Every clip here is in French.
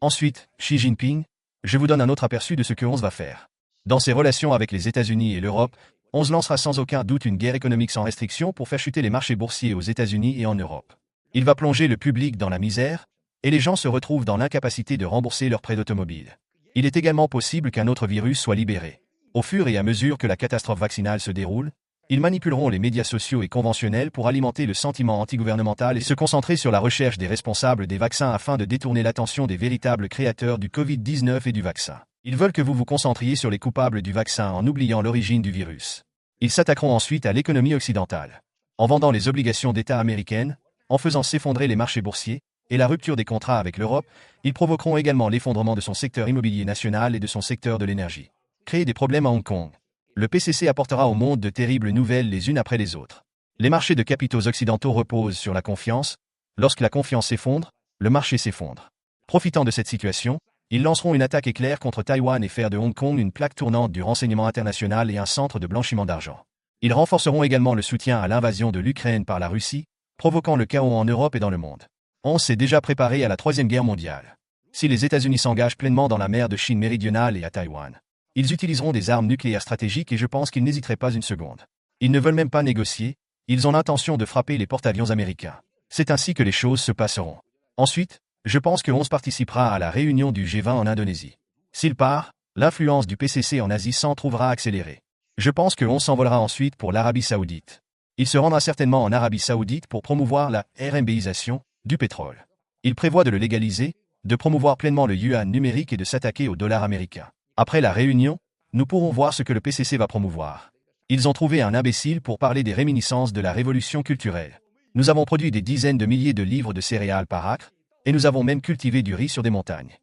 Ensuite, Xi Jinping, je vous donne un autre aperçu de ce que 11 va faire. Dans ses relations avec les États-Unis et l'Europe, 11 lancera sans aucun doute une guerre économique sans restriction pour faire chuter les marchés boursiers aux États-Unis et en Europe. Il va plonger le public dans la misère, et les gens se retrouvent dans l'incapacité de rembourser leurs prêts d'automobile. Il est également possible qu'un autre virus soit libéré. Au fur et à mesure que la catastrophe vaccinale se déroule, ils manipuleront les médias sociaux et conventionnels pour alimenter le sentiment antigouvernemental et se concentrer sur la recherche des responsables des vaccins afin de détourner l'attention des véritables créateurs du Covid-19 et du vaccin. Ils veulent que vous vous concentriez sur les coupables du vaccin en oubliant l'origine du virus. Ils s'attaqueront ensuite à l'économie occidentale. En vendant les obligations d'État américaines, en faisant s'effondrer les marchés boursiers, et la rupture des contrats avec l'Europe, ils provoqueront également l'effondrement de son secteur immobilier national et de son secteur de l'énergie. Créer des problèmes à Hong Kong. Le PCC apportera au monde de terribles nouvelles les unes après les autres. Les marchés de capitaux occidentaux reposent sur la confiance. Lorsque la confiance s'effondre, le marché s'effondre. Profitant de cette situation, ils lanceront une attaque éclair contre Taïwan et faire de Hong Kong une plaque tournante du renseignement international et un centre de blanchiment d'argent. Ils renforceront également le soutien à l'invasion de l'Ukraine par la Russie, provoquant le chaos en Europe et dans le monde. On s'est déjà préparé à la Troisième Guerre mondiale. Si les États-Unis s'engagent pleinement dans la mer de Chine méridionale et à Taïwan, ils utiliseront des armes nucléaires stratégiques et je pense qu'ils n'hésiteraient pas une seconde. Ils ne veulent même pas négocier, ils ont l'intention de frapper les porte-avions américains. C'est ainsi que les choses se passeront. Ensuite, je pense que 11 participera à la réunion du G20 en Indonésie. S'il part, l'influence du PCC en Asie s'en trouvera accélérée. Je pense que 11 s'envolera ensuite pour l'Arabie Saoudite. Il se rendra certainement en Arabie Saoudite pour promouvoir la RMBisation du pétrole. Il prévoit de le légaliser, de promouvoir pleinement le yuan numérique et de s'attaquer au dollar américain. Après la réunion, nous pourrons voir ce que le PCC va promouvoir. Ils ont trouvé un imbécile pour parler des réminiscences de la révolution culturelle. Nous avons produit des dizaines de milliers de livres de céréales par acre, et nous avons même cultivé du riz sur des montagnes.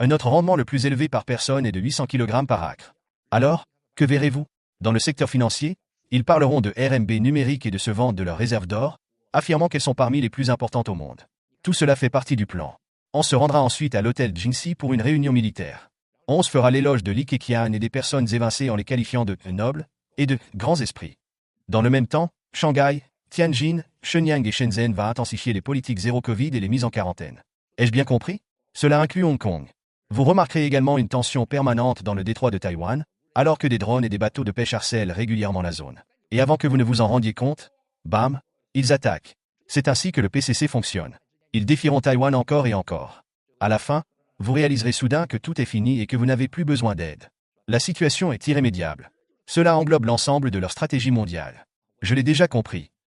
Notre rendement le plus élevé par personne est de 800 kg par acre. Alors, que verrez-vous? Dans le secteur financier, ils parleront de RMB numérique et de se vendre de leurs réserves d'or, affirmant qu'elles sont parmi les plus importantes au monde. Tout cela fait partie du plan. On se rendra ensuite à l'hôtel Jingxi pour une réunion militaire. On se fera l'éloge de Li Keqiang et des personnes évincées en les qualifiant de nobles et de grands esprits. Dans le même temps, Shanghai, Tianjin, Shenyang et Shenzhen va intensifier les politiques zéro Covid et les mises en quarantaine. Ai-je bien compris? Cela inclut Hong Kong. Vous remarquerez également une tension permanente dans le détroit de Taïwan, alors que des drones et des bateaux de pêche harcèlent régulièrement la zone. Et avant que vous ne vous en rendiez compte, bam, ils attaquent. C'est ainsi que le PCC fonctionne. Ils défieront Taïwan encore et encore. À la fin, vous réaliserez soudain que tout est fini et que vous n'avez plus besoin d'aide. La situation est irrémédiable. Cela englobe l'ensemble de leur stratégie mondiale. Je l'ai déjà compris.